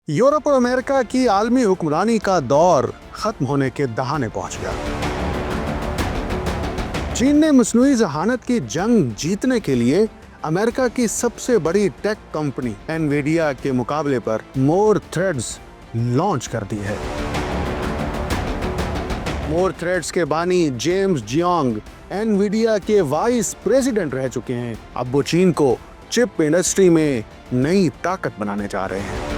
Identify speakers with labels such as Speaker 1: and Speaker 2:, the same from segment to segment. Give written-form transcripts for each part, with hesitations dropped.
Speaker 1: Europe और America की आलमी हुक्मरानी का दौर खत्म होने के दहाने पहुंच गया। चीन ने मस्नूई जहानत की जंग जीतने के लिए अमेरिका की सबसे बड़ी टेक कंपनी एनवीडिया के मुकाबले पर मोर थ्रेड्स लॉन्च कर दी है। मोर थ्रेड्स के बानी जेम्स जियांग एनवीडिया के वाइस प्रेसिडेंट रह चुके हैं। अब वो चीन को चिप इंडस्ट्री में नई ताकत बनाने जा रहे हैं।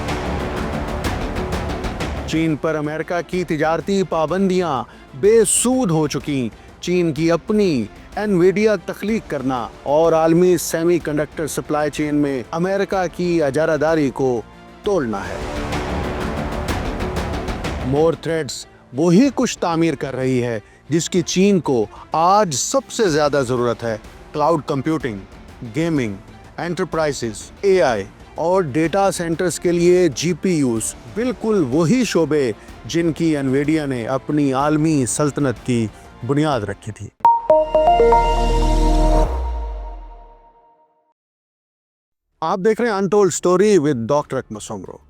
Speaker 1: चीन पर अमेरिका की तिजारती पाबंदियां बेसूद हो चुकी। चीन की अपनी एनवीडिया तख्लीक करना और आलमी सेमीकंडक्टर सप्लाई चेन में अमेरिका की अजारादारी को तोड़ना है। मोर थ्रेड्स वही कुछ तामीर कर रही है जिसकी चीन को आज सबसे ज्यादा जरूरत है। Cloud computing, gaming, enterprises, AI और डेटा सेंटर्स के लिए जीपीयूज, बिल्कुल वही शोबे जिनकी एनवीडिया ने अपनी आलमी सल्तनत की बुनियाद रखी थी। आप देख रहे हैं untold story with doctor Akmal Soomro.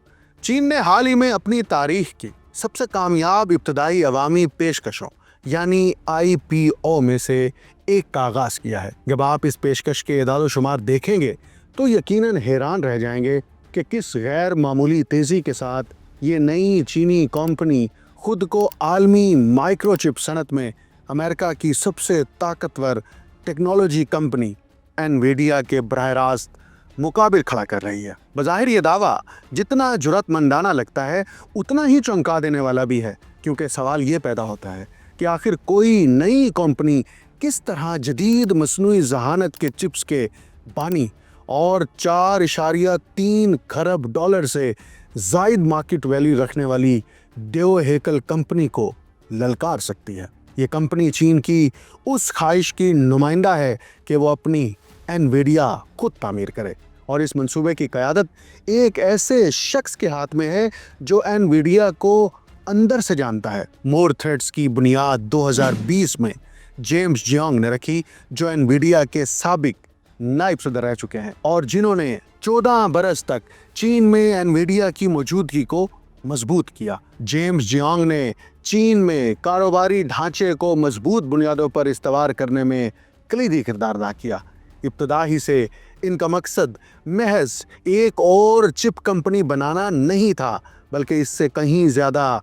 Speaker 1: चीन ने हाल ही में अपनी तारीख की सबसे कामयाब इब्तदाई अवामी पेशकशों यानी IPO में से एक का आगाज किया है। जब आप इस पेशकश के इदाद शुमार देखेंगे तो यकीनन हैरान रह जाएंगे कि किस गैर मामूली तेजी के साथ ये नई चीनी कंपनी खुद को आलमी माइक्रोचिप सनत में अमेरिका की सबसे ताकतवर टेक्नोलॉजी कंपनी एनवीडिया के बराह रास्त मुकाबिल खड़ा कर रही है। बज़ाहिर ये दावा जितना जुरतमंदाना लगता है उतना ही चौंका देने वाला भी है, क्योंकि सवाल ये पैदा होता है कि आखिर कोई नई कंपनी किस तरह जदीद मसनूई जहानत के चिप्स के बानी और 4.3 खरब डॉलर से जायद मार्केट वैल्यू रखने वाली देव हेकल कंपनी को ललकार सकती है। ये कंपनी चीन की उस ख्वाहिश की नुमाइंदा है कि वो अपनी एनवीडिया खुद तामीर करे, और इस मंसूबे की क़यादत एक ऐसे शख्स के हाथ में है जो एनवीडिया को अंदर से जानता है। मोर थ्रेड्स की बुनियाद 2020 में जेम्स जियांग ने रखी, जो एनवीडिया के साबिक नायब सदर रह चुके हैं और जिन्होंने 14 बरस तक चीन में एनवीडिया की मौजूदगी को मजबूत किया। जेम्स जियांग ने चीन में कारोबारी ढांचे को मजबूत बुनियादों पर इस्तवार करने में कलीदी किरदार अदा किया। इब्तदा ही से इनका मकसद महज एक और चिप कंपनी बनाना नहीं था, बल्कि इससे कहीं ज़्यादा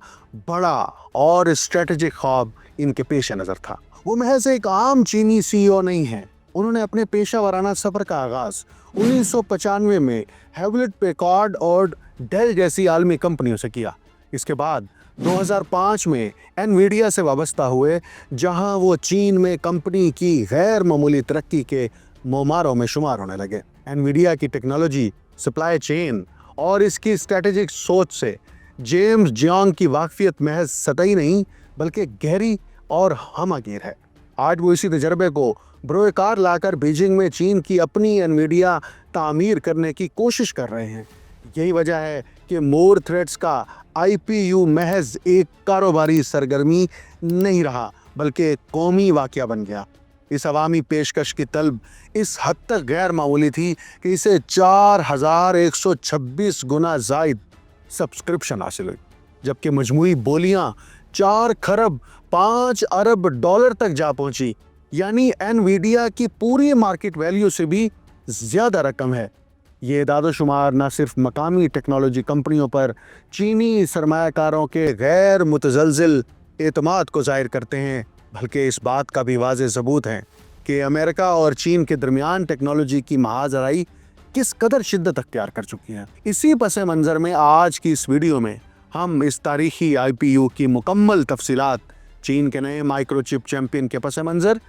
Speaker 1: बड़ा और स्ट्रेटेजिक ख्वाब इनके पेश नज़र था। वो महज एक आम चीनी CEO नहीं है। उन्होंने अपने पेशा वाराना सफ़र का आगाज़ 1995 में हेवलेट पैकर्ड और डेल जैसी आलमी कंपनियों से किया। इसके बाद 2005 में एनवीडिया से वाबस्ता हुए, जहां वो चीन में कंपनी की गैर मामूली तरक्की के मोमारों में शुमार होने लगे। एनवीडिया की टेक्नोलॉजी, सप्लाई चेन और इसकी स्ट्रेटेजिक सोच से जेम्स जियांग की वाकफियत महज सतही नहीं बल्कि गहरी और हमगीर है। आज वो इसी तजर्बे को बरोकार लाकर बीजिंग में चीन की अपनी एनवीडिया तामीर करने की कोशिश कर रहे हैं। यही वजह है कि मोर थ्रेड्स का IPO महज एक कारोबारी सरगर्मी नहीं रहा, बल्कि कौमी वाक़या बन गया। इस अवामी पेशकश की तलब इस हद तक गैर मामूली थी कि इसे 4126 गुना ज़ायद सब्सक्रिप्शन हासिल हुई, जबकि मजमूई बोलियां 4 खरब 5 अरब डॉलर तक जा पहुंची, यानी एनवीडिया की पूरी मार्केट वैल्यू से भी ज़्यादा रकम है। ये इदाद शुमार न सिर्फ मकामी टेक्नोलॉजी कंपनियों पर चीनी सरमायाकारों के गैर मुतज़लज़िल एतमाद को ज़ाहिर करते हैं, बल्कि इस बात का भी वाज़ेह सबूत है कि अमेरिका और चीन के दरमियान टेक्नोलॉजी की महाजराई किस कदर शिद्दत अख्तियार कर चुकी है। इसी पस मंज़र में आज की इस वीडियो में हम इस तारीखी IPO की मुकम्मल तफसीलात, चीन के नए माइक्रोचिप चैंपियन के पस मंज़र,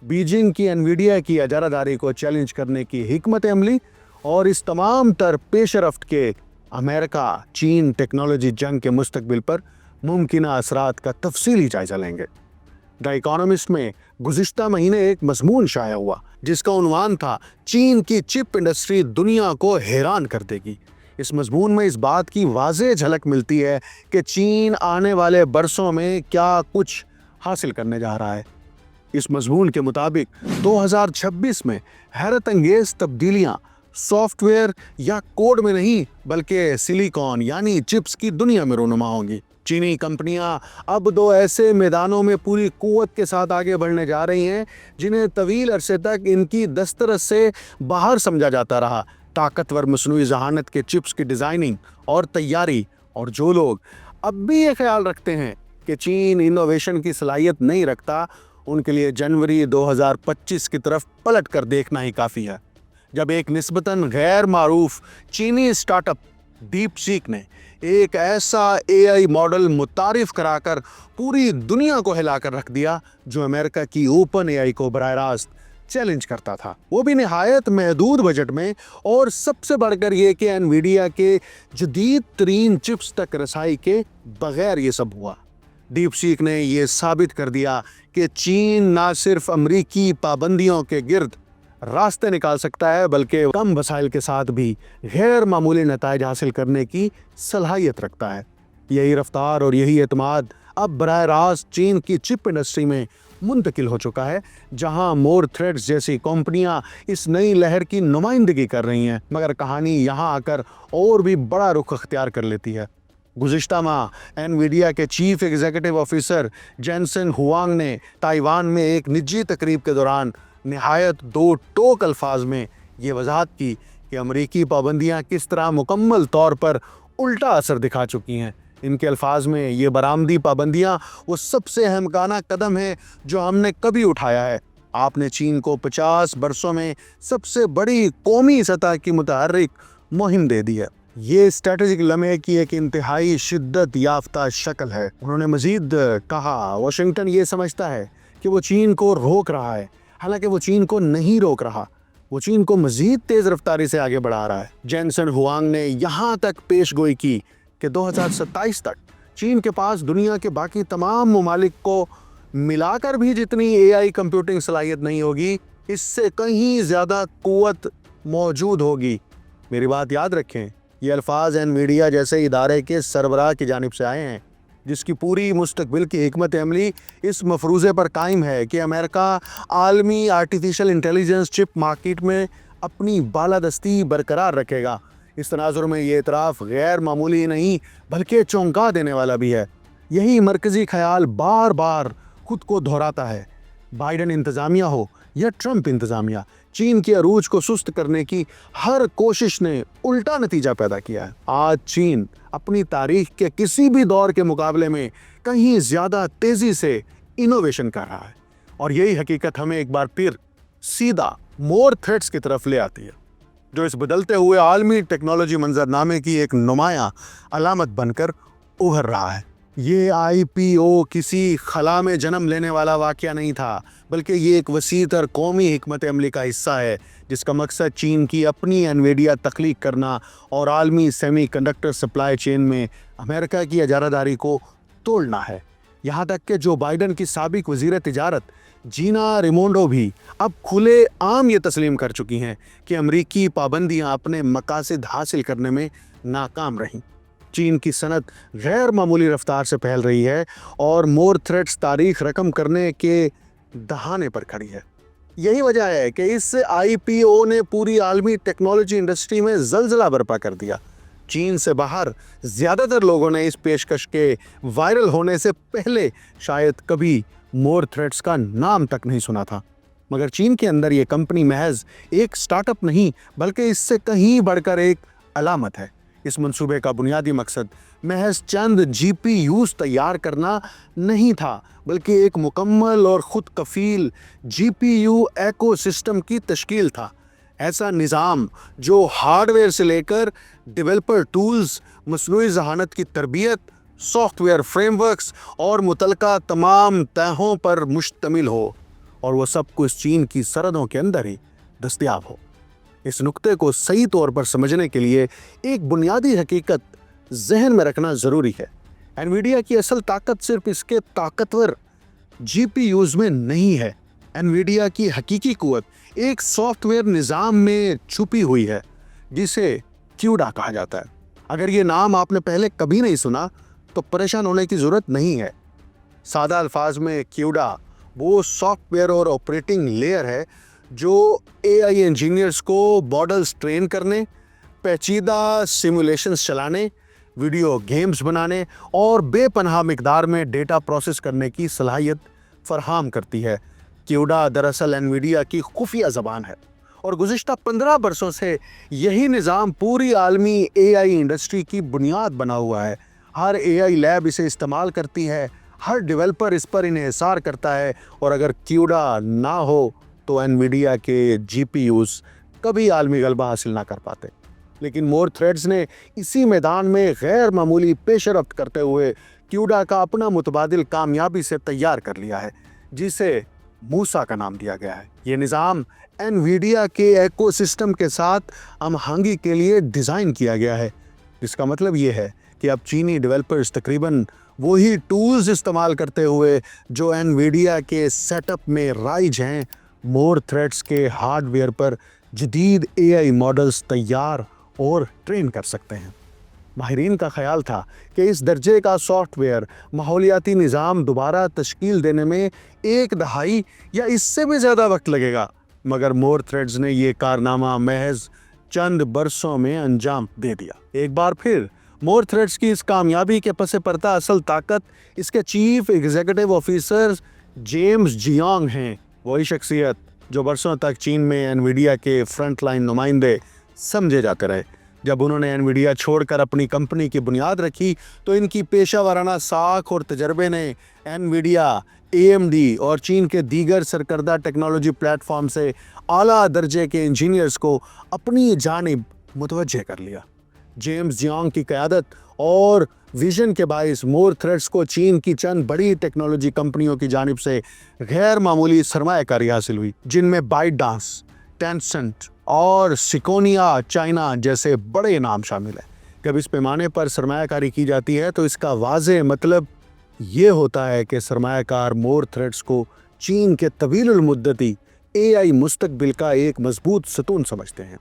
Speaker 1: बीजिंग की एनवीडिया की अजारादारी को चैलेंज करने की हिकमत अमली और इस तमाम तर पेशरफ्त के अमेरिका चीन टेक्नोलॉजी जंग के मुस्तकबिल पर मुमकिना असरात का तफसीली जायजा लेंगे। द इकोनॉमिस्ट में गुज़िश्ता महीने एक मज़मून शाया हुआ जिसका उन्वान था चीन की चिप इंडस्ट्री दुनिया को हैरान कर देगी। इस मज़मून में इस बात की वाज़ेह झलक मिलती है कि चीन आने वाले बरसों में क्या कुछ हासिल करने जा रहा है। इस मज़मून के मुताबिक 2026 में हैरत अंगेज़ तब्दीलियाँ सॉफ्टवेयर या कोड में नहीं बल्कि सिलिकॉन यानी चिप्स की दुनिया में रोनुमा होंगी। चीनी कंपनियां अब दो ऐसे मैदानों में पूरी कुव्वत के साथ आगे बढ़ने जा रही हैं जिन्हें तवील अरसे तक इनकी दस्तरस से बाहर समझा जाता रहा। ताकतवर मसनूई जहानत के चिप्स की डिज़ाइनिंग और तैयारी, और जो लोग अब भी ये ख्याल रखते हैं कि चीन इनोवेशन की सलाहियत नहीं रखता, उनके लिए जनवरी 2025 की तरफ पलट कर देखना ही काफ़ी है, जब एक निस्बतन गैर मारूफ चीनी स्टार्टअप डीप सीक ने एक ऐसा एआई मॉडल मुतारिफ कराकर पूरी दुनिया को हिलाकर रख दिया जो अमेरिका की ओपन एआई को बराह रास्त चैलेंज करता था, वो भी निहायत महदूद बजट में। और सबसे बढ़कर ये कि एनवीडिया के जदीद तरीन चिप्स तक रसाई के बगैर ये सब हुआ। डीप सीक ने ये साबित कर दिया कि चीन ना सिर्फ अमरीकी पाबंदियों के गिर्द रास्ते निकाल सकता है बल्कि कम वसाइल के साथ भी गैर मामूली नताइज हासिल करने की सलाहियत रखता है। यही रफ्तार और यही एतमाद अब बराह रास्त चीन की चिप इंडस्ट्री में मुंतकिल हो चुका है, जहां मोर थ्रेड्स जैसी कंपनियां इस नई लहर की नुमाइंदगी कर रही हैं, मगर कहानी यहां आकर और भी बड़ा रुख अख्तियार कर लेती है। गुज़िश्ता माह एनवीडिया के chief executive officer Jensen Huang ने ताइवान में एक निजी तकरीब के दौरान निहायत दो टोक अल्फाज में ये वजाहत की कि अमरीकी पाबंदियां किस तरह मुकम्मल तौर पर उल्टा असर दिखा चुकी हैं। इनके अल्फाज में ये बरामदी पाबंदियां वो सबसे अहमकाना कदम है जो हमने कभी उठाया है। आपने चीन को 50 बरसों में सबसे बड़ी कौमी सतह की मुतहर्रिक मुहिम दे दी है। ये स्ट्रेटेजिक लम्हे की एक इंतहाई शिद्दत याफ्ता शक्ल है। उन्होंने मजीद कहा, वाशिंगटन ये समझता है कि वो चीन को रोक रहा है, हालांकि वो चीन को नहीं रोक रहा, वो चीन को मजीद तेज़ रफ्तारी से आगे बढ़ा रहा है। जेनसन हुआंग ने यहाँ तक पेश गोई की कि 2027 तक चीन के पास दुनिया के बाकी तमाम ममालिक को मिलाकर भी जितनी एआई कंप्यूटिंग सलाहियत नहीं होगी, इससे कहीं ज़्यादा कुव्वत मौजूद होगी। मेरी बात याद रखें, ये अल्फाज एनवीडिया जैसे इदारे के सरबराह की जानिब से आए हैं, जिसकी पूरी मुस्तकबिल की हिकमत अमली इस मफरूज़े पर कायम है कि अमेरिका आलमी आर्टिफिशियल इंटेलिजेंस चिप मार्केट में अपनी बालादस्ती बरकरार रखेगा। इस तनाजुर में ये इतराफ़ गैर मामूली नहीं बल्कि चौंका देने वाला भी है। यही मरकज़ी ख्याल बार बार खुद को दोहराता है। बाइडन इंतज़ामिया हो या ट्रंप इंतज़ामिया, चीन के अरूज को सुस्त करने की हर कोशिश ने उल्टा नतीजा पैदा किया है। आज चीन अपनी तारीख के किसी भी दौर के मुकाबले में कहीं ज़्यादा तेज़ी से इनोवेशन कर रहा है, और यही हकीकत हमें एक बार फिर सीधा मोर थ्रेड्स की तरफ ले आती है, जो इस बदलते हुए आलमी टेक्नोलॉजी मंजरनामे की एक नुमाया अलामत बनकर उभर रहा है। ये आईपीओ किसी खला में जन्म लेने वाला वाक़या नहीं था, बल्कि ये एक वसीतर कौमी हिकमत अमली का हिस्सा है, जिसका मकसद चीन की अपनी एनवीडिया तख्लीक करना और आलमी सेमीकंडक्टर सप्लाई चेन में अमेरिका की इजारादारी को तोड़ना है। यहाँ तक कि जो बाइडन की साबिक वज़ीर तिजारत जीना रेमोंडो भी अब खुले आम ये तस्लीम कर चुकी हैं कि अमरीकी पाबंदियाँ अपने मकासद हासिल करने में नाकाम रहीं। चीन की सनत गैर मामूली रफ्तार से फैल रही है और मोर थ्रेड्स तारीख रकम करने के दहाने पर खड़ी है। यही वजह है कि इस आईपीओ ने पूरी आलमी टेक्नोलॉजी इंडस्ट्री में जलजला बर्पा कर दिया। चीन से बाहर ज़्यादातर लोगों ने इस पेशकश के वायरल होने से पहले शायद कभी मोर थ्रेड्स का नाम तक नहीं सुना था, मगर चीन के अंदर ये कंपनी महज एक स्टार्टअप नहीं बल्कि इससे कहीं बढ़कर एक अलामत है। इस मंसूबे का बुनियादी मकसद महज चंद जीपीयूज़ तैयार करना नहीं था, बल्कि एक मुकम्मल और ख़ुद कफ़ील जीपीयू एकोसिस्टम की तश्कील था। ऐसा निज़ाम जो हार्डवेयर से लेकर डेवलपर टूल्स, मसनूई ज़हानत की तरबियत, सॉफ्टवेयर फ्रेमवर्क्स और मुतलका तमाम तहों पर मुश्तमिल हो, और वह सब कुछ चीन की सरहदों के अंदर ही दस्तयाब हो। इस नुक्ते को सही तौर पर समझने के लिए एक बुनियादी हकीकत जहन में रखना ज़रूरी है। एनवीडिया की असल ताकत सिर्फ इसके ताकतवर जीपीयूज़ में नहीं है। एनवीडिया की हकीकी कुव्वत एक सॉफ्टवेयर निज़ाम में छुपी हुई है, जिसे क्यूडा कहा जाता है। अगर ये नाम आपने पहले कभी नहीं सुना तो परेशान होने की ज़रूरत नहीं है। सादा अल्फाज में क्यूडा वो सॉफ्टवेयर और ऑपरेटिंग लेयर है जो AI इंजीनियर्स को मॉडल्स ट्रेन करने, पेचीदा सिमुलेशंस चलाने, वीडियो गेम्स बनाने और बेपनाह मिकदार में डेटा प्रोसेस करने की सलाहियत फराहम करती है। क्यूडा दरअसल एनवीडिया की खुफिया ज़बान है और गुज़िश्ता 15 बरसों से यही निज़ाम पूरी आलमी AI इंडस्ट्री की बुनियाद बना हुआ है। हर AI लैब इसे इस्तेमाल करती है, हर डेवलपर इस पर इन्हिसार करता है और अगर क्यूडा ना हो तो एनवीडिया के GPUs कभी आलमी गलबा हासिल ना कर पाते। लेकिन मोर थ्रेड्स ने इसी मैदान में गैर मामूली पेशरफ्त करते हुए क्यूडा का अपना मुतबादिल कामयाबी से तैयार कर लिया है, जिसे मूसा का नाम दिया गया है। ये निज़ाम एनवीडिया के एकोसिस्टम के साथ हमआहंगी के लिए डिज़ाइन किया गया है, जिसका मतलब ये है कि अब चीनी डेवलपर्स तकरीबन वही टूल्स इस्तेमाल करते हुए जो एनवीडिया के सेटअप में राइज हैं, मोर थ्रेड्स के हार्डवेयर पर जदीद AI मॉडल्स तैयार और ट्रेन कर सकते हैं। माहिरीन का ख्याल था कि इस दर्जे का सॉफ्टवेयर माहौलियाती निज़ाम दोबारा तश्कील देने में 1 दहाई या इससे भी ज़्यादा वक्त लगेगा, मगर मोर थ्रेड्स ने ये कारनामा महज चंद बरसों में अंजाम दे दिया। एक बार फिर मोर थ्रेड्स की इस कामयाबी के पसे पर्दा असल ताकत इसके chief executive officer James Jiang हैं, वही शख्सियत जो बरसों तक चीन में एनवीडिया के फ्रंट लाइन नुमाइंदे समझे जाते रहे। जब उन्होंने एनवीडिया छोड़कर अपनी कंपनी की बुनियाद रखी तो इनकी पेशा वाराना साख और तजर्बे ने एनवीडिया, AMD और चीन के दीगर सरकर्दा टेक्नोलॉजी प्लेटफॉर्म से आला दर्जे के इंजीनियर्स को अपनी जानिब मुतवज्जे कर लिया। जेम्स जियांग की क़यादत और विजन के बाइस मोर थ्रेड्स को चीन की चंद बड़ी टेक्नोलॉजी कंपनियों की जानिब से गैर मामूली सरमायाकारी हासिल हुई, जिनमें बाइटडांस, टेंसेंट और सिकोनिया चाइना जैसे बड़े नाम शामिल हैं। जब इस पैमाने पर सरमायाकारी की जाती है तो इसका वाज़े मतलब ये होता है कि सरमायाकार मोर थ्रेड्स को चीन के तवील मुद्दती AI मुस्तकबिल का एक मजबूत सतून समझते हैं।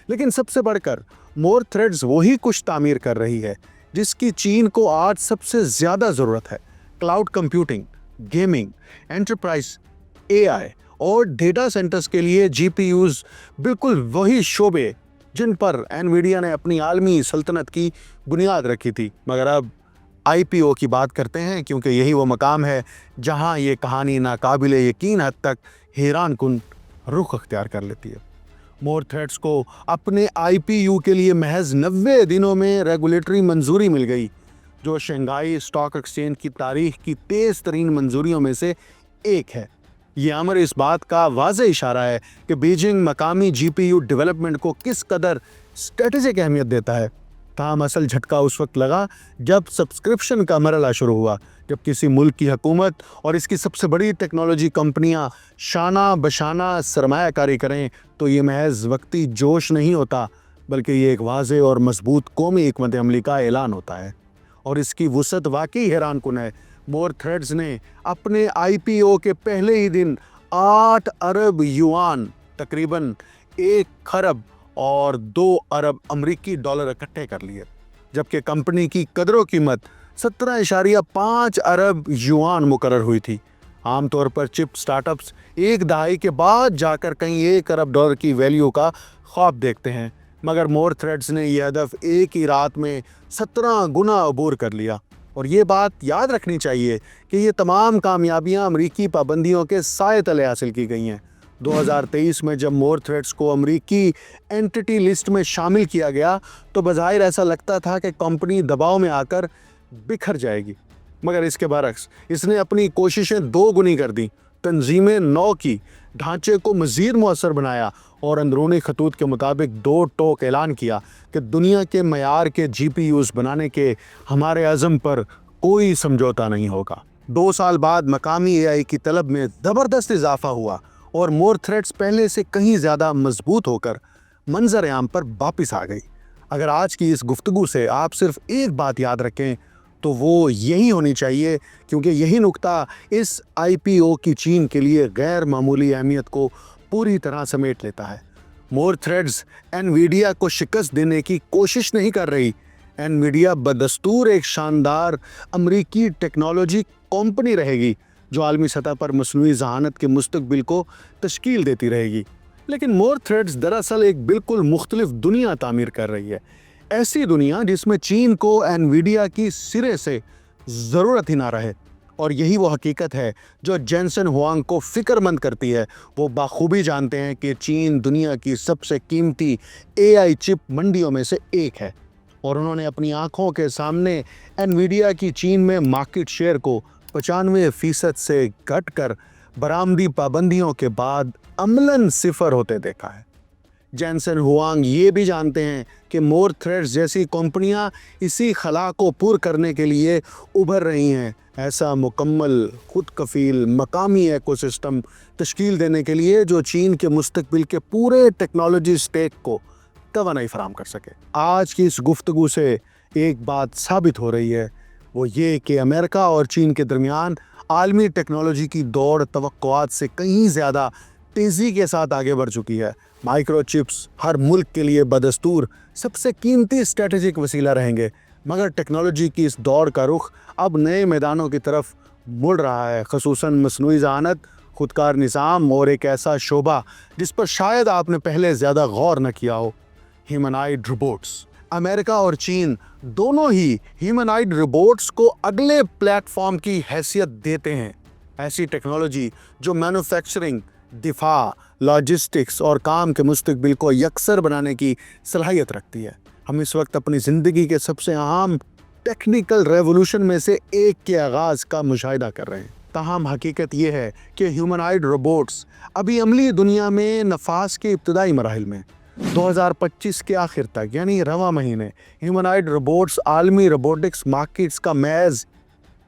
Speaker 1: लेकिन सबसे बढ़कर मोर थ्रेड्स वही कुछ तामीर कर रही है जिसकी चीन को आज सबसे ज़्यादा ज़रूरत है। Cloud computing, gaming, enterprise AI और डेटा सेंटर्स के लिए GPUs बिल्कुल वही शोबे जिन पर एनवीडिया ने अपनी आलमी सल्तनत की बुनियाद रखी थी। मगर अब IPO की बात करते हैं, क्योंकि यही वो मकाम है जहां ये कहानी नाकाबिले यकीन हद तक हैरान कुन रुख अख्तियार कर लेती है। मोर थ्रेड्स को अपने IPO के लिए महज 90 दिनों में रेगुलेटरी मंजूरी मिल गई, जो शंघाई स्टॉक एक्सचेंज की तारीख की तेज़ तरीन मंजूरियों में से एक है। ये अमर इस बात का वाज़े इशारा है कि बीजिंग मकामी GPU डेवलपमेंट को किस कदर स्ट्रेटेजिक अहमियत देता है। ताहम असल झटका उस वक्त लगा जब सब्सक्रिप्शन का मरला शुरू हुआ, जब किसी मुल्क की हुकूमत और इसकी सबसे बड़ी टेक्नोलॉजी कंपनियां शाना बशाना सरमायाकारी करें तो ये महज वक्ती जोश नहीं होता, बल्कि ये एक वाज़े और मजबूत कौमी हिकमत अमली का ऐलान होता है। और इसकी वुसअत वाकई हैरान कुन है। मोर थ्रेड्स ने अपने IPO के पहले ही दिन 8 अरब युआन, तकरीबन 1 खरब और 2 अरब अमरीकी डॉलर इकट्ठे कर लिए, जबकि कंपनी की कदरों कीमत 17.5 अरब युआन मुकर्रर हुई थी। आमतौर पर चिप स्टार्टअप्स 1 दहाई के बाद जाकर कहीं 1 अरब डॉलर की वैल्यू का ख्वाब देखते हैं, मगर मोर थ्रेड्स ने यह हदफ एक ही रात में 17 गुना अबूर कर लिया। और ये बात याद रखनी चाहिए कि ये तमाम कामयाबियां अमरीकी पाबंदियों के साए तले हासिल की गई हैं। 2023 में जब मोर थ्रेड्स को अमरीकी एंटिटी लिस्ट में शामिल किया गया तो बज़ाहिर ऐसा लगता था कि कंपनी दबाव में आकर बिखर जाएगी, मगर इसके बरक्स इसने अपनी कोशिशें 2 गुनी कर दी, तंजीमें नौ की, ढांचे को मज़ीद मुअस्सर बनाया और अंदरूनी खतूत के मुताबिक 2 टोक ऐलान किया कि दुनिया के मयार के GPUs बनाने के हमारे अज़म पर कोई समझौता नहीं होगा। 2 साल बाद मकामी AI की तलब में ज़बरदस्त इजाफा हुआ और मोर थ्रेड्स पहले से कहीं ज़्यादा मजबूत होकर मंजर आम पर वापस आ गई। अगर आज की इस गुफ्तगू से आप सिर्फ एक बात याद रखें तो वो यही होनी चाहिए, क्योंकि यही नुक्ता इस IPO की चीन के लिए गैर मामूली अहमियत को पूरी तरह समेट लेता है। मोर थ्रेड्स एनवीडिया को शिकस्त देने की कोशिश नहीं कर रही। एनवीडिया बदस्तूर एक शानदार अमरीकी टेक्नोलॉजी कंपनी रहेगी جو عالمی سطح پر مصنوعی ذہانت کے مستقبل کو تشکیل دیتی رہے گی۔ لیکن مور تھریڈز دراصل ایک بالکل مختلف دنیا تعمیر کر رہی ہے، ایسی دنیا جس میں چین کو انویڈیا کی سرے سے ضرورت ہی نہ رہے۔ اور یہی وہ حقیقت ہے جو جینسن ہوانگ کو فکر مند کرتی ہے۔ وہ بخوبی جانتے ہیں کہ چین دنیا کی سب سے قیمتی AI چپ منڈیوں میں سے ایک ہے، اور انہوں نے اپنی آنکھوں کے سامنے انویڈیا کی چین میں مارکیٹ شیئر کو 95% سے گھٹ کر برآمدی پابندیوں کے بعد عملاً صفر ہوتے دیکھا ہے۔ جینسن ہوانگ یہ بھی جانتے ہیں کہ مور تھریڈز جیسی کمپنیاں اسی خلا کو پور کرنے کے لیے ابھر رہی ہیں، ایسا مکمل خود کفیل مقامی ایکو سسٹم تشکیل دینے کے لیے جو چین کے مستقبل کے پورے ٹیکنالوجی اسٹیک کو توانائی فراہم کر سکے۔ آج کی اس گفتگو سے ایک بات ثابت ہو رہی ہے، وہ یہ کہ امریکہ اور چین کے درمیان عالمی ٹیکنالوجی کی دوڑ توقعات سے کہیں زیادہ تیزی کے ساتھ آگے بڑھ چکی ہے۔ مائکرو چپس ہر ملک کے لیے بدستور سب سے قیمتی اسٹریٹجک وسیلہ رہیں گے، مگر ٹیکنالوجی کی اس دوڑ کا رخ اب نئے میدانوں کی طرف مڑ رہا ہے، خصوصاً مصنوعی ذہانت، خودکار نظام اور ایک ایسا شعبہ جس پر شاید آپ نے پہلے زیادہ غور نہ کیا ہو، ہیومنائڈ روبوٹس۔ امریکہ اور چین دونوں ہی ہیومنائڈ روبوٹس کو اگلے پلیٹ فارم کی حیثیت دیتے ہیں، ایسی ٹیکنالوجی جو مینوفیکچرنگ، دفاع، لاجسٹکس اور کام کے مستقبل کو یکسر بنانے کی صلاحیت رکھتی ہے۔ ہم اس وقت اپنی زندگی کے سب سے اہم ٹیکنیکل ریولوشن میں سے ایک کے آغاز کا مشاہدہ کر رہے ہیں۔ تاہم حقیقت یہ ہے کہ ہیومنائڈ روبوٹس ابھی عملی دنیا میں نفاذ کے ابتدائی مراحل میں۔ 2025 کے آخر تک یعنی رواں مہینے ہیومنائڈ روبوٹس عالمی روبوٹکس مارکیٹس کا محض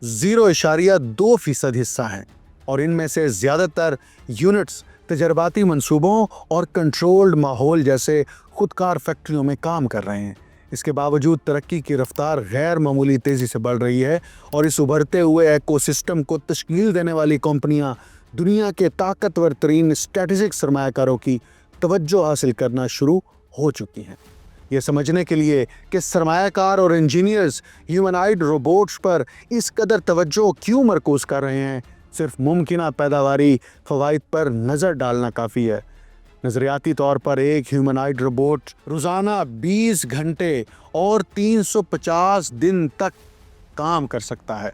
Speaker 1: 0.2% حصہ ہیں، اور ان میں سے زیادہ تر یونٹس تجرباتی منصوبوں اور کنٹرولڈ ماحول جیسے خودکار فیکٹریوں میں کام کر رہے ہیں۔ اس کے باوجود ترقی کی رفتار غیر معمولی تیزی سے بڑھ رہی ہے، اور اس ابھرتے ہوئے ایکو سسٹم کو تشکیل دینے والی کمپنیاں دنیا کے طاقتور ترین اسٹریٹجک سرمایہ کاروں کی توجہ حاصل کرنا شروع ہو چکی ہیں۔ یہ سمجھنے کے لیے کہ سرمایہ کار اور انجینئرز ہیومنائڈ روبوٹس پر اس قدر توجہ کیوں مرکوز کر رہے ہیں، صرف ممکنہ پیداواری فوائد پر نظر ڈالنا کافی ہے۔ نظریاتی طور پر ایک ہیومنائڈ روبوٹ روزانہ 20 گھنٹے اور 350 دن تک کام کر سکتا ہے،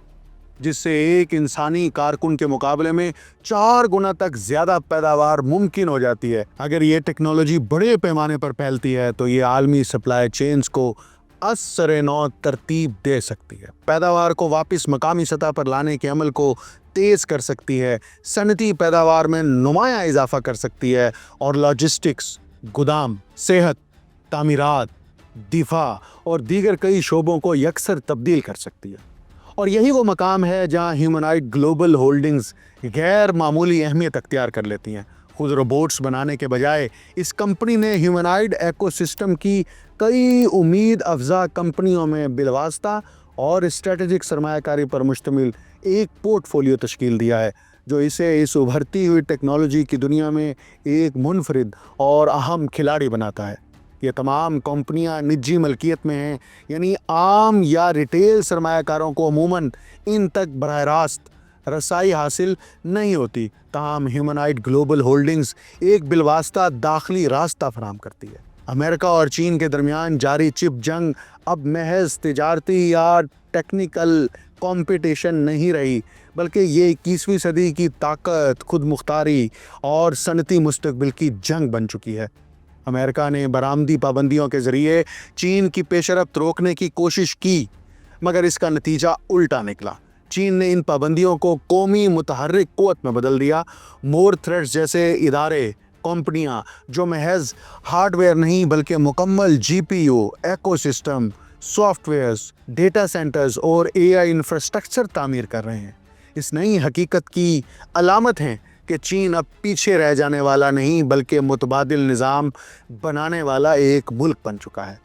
Speaker 1: جس سے ایک انسانی کارکن کے مقابلے میں 4 گنا تک زیادہ پیداوار ممکن ہو جاتی ہے۔ اگر یہ ٹیکنالوجی بڑے پیمانے پر پھیلتی ہے تو یہ عالمی سپلائی چینز کو اثر نو ترتیب دے سکتی ہے، پیداوار کو واپس مقامی سطح پر لانے کے عمل کو تیز کر سکتی ہے، صنعتی پیداوار میں نمایاں اضافہ کر سکتی ہے، اور لاجسٹکس، گودام، صحت، تعمیرات، دفاع اور دیگر کئی شعبوں کو یکسر تبدیل کر سکتی ہے۔ اور یہی وہ مقام ہے جہاں ہیومنائڈ گلوبل ہولڈنگز غیر معمولی اہمیت اختیار کر لیتی ہیں۔ خود روبوٹس بنانے کے بجائے اس کمپنی نے ہیومنائڈ ایکو سسٹم کی کئی امید افزا کمپنیوں میں بالواسطہ اور اسٹریٹجک سرمایہ کاری پر مشتمل ایک پورٹ فولیو تشکیل دیا ہے، جو اسے اس ابھرتی ہوئی ٹیکنالوجی کی دنیا میں ایک منفرد اور اہم کھلاڑی بناتا ہے۔ یہ تمام کمپنیاں نجی ملکیت میں ہیں، یعنی عام یا ریٹیل سرمایہ کاروں کو عموماً ان تک براہ راست رسائی حاصل نہیں ہوتی، تاہم ہیومنائڈ گلوبل ہولڈنگز ایک بالواسطہ داخلی راستہ فراہم کرتی ہے۔ امریکہ اور چین کے درمیان جاری چپ جنگ اب محض تجارتی یا ٹیکنیکل کمپٹیشن نہیں رہی، بلکہ یہ 21ویں صدی کی طاقت، خود مختاری اور صنعتی مستقبل کی جنگ بن چکی ہے۔ امریکہ نے برآمدی پابندیوں کے ذریعے چین کی پیش رفت روکنے کی کوشش کی، مگر اس کا نتیجہ الٹا نکلا۔ چین نے ان پابندیوں کو قومی متحرک قوت میں بدل دیا۔ مور تھریڈز جیسے ادارے، کمپنیاں جو محض ہارڈ ویئر نہیں بلکہ مکمل GPU، ecosystem, softwares, data centres اور AI انفراسٹرکچر تعمیر کر رہے ہیں، اس نئی حقیقت کی علامت ہیں کہ چین اب پیچھے رہ جانے والا نہیں بلکہ متبادل نظام بنانے والا ایک ملک بن چکا ہے۔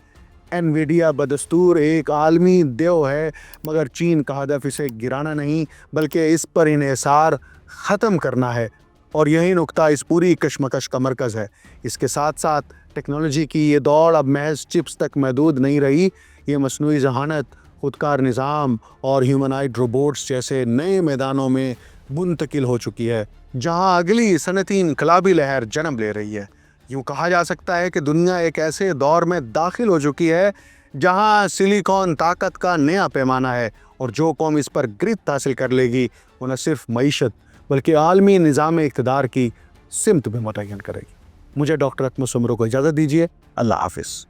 Speaker 1: انویڈیا بدستور ایک عالمی دیو ہے، مگر چین کا ہدف اسے گرانا نہیں بلکہ اس پر انحصار ختم کرنا ہے، اور یہی نقطہ اس پوری کشمکش کا مرکز ہے۔ اس کے ساتھ ساتھ ٹیکنالوجی کی یہ دوڑ اب محض چپس تک محدود نہیں رہی، یہ مصنوعی ذہانت، خودکار نظام اور ہیومنائڈ روبوٹس جیسے نئے میدانوں میں منتقل ہو چکی ہے، جہاں اگلی صنعتی انقلابی لہر جنم لے رہی ہے۔ یوں کہا جا سکتا ہے کہ دنیا ایک ایسے دور میں داخل ہو چکی ہے جہاں سلیکون طاقت کا نیا پیمانہ ہے، اور جو قوم اس پر گرفت حاصل کر لے گی وہ نہ صرف معیشت بلکہ عالمی نظام اقتدار کی سمت بھی متعین کرے گی۔ مجھے ڈاکٹر اکمل سمرو کو اجازت دیجیے۔ اللہ حافظ۔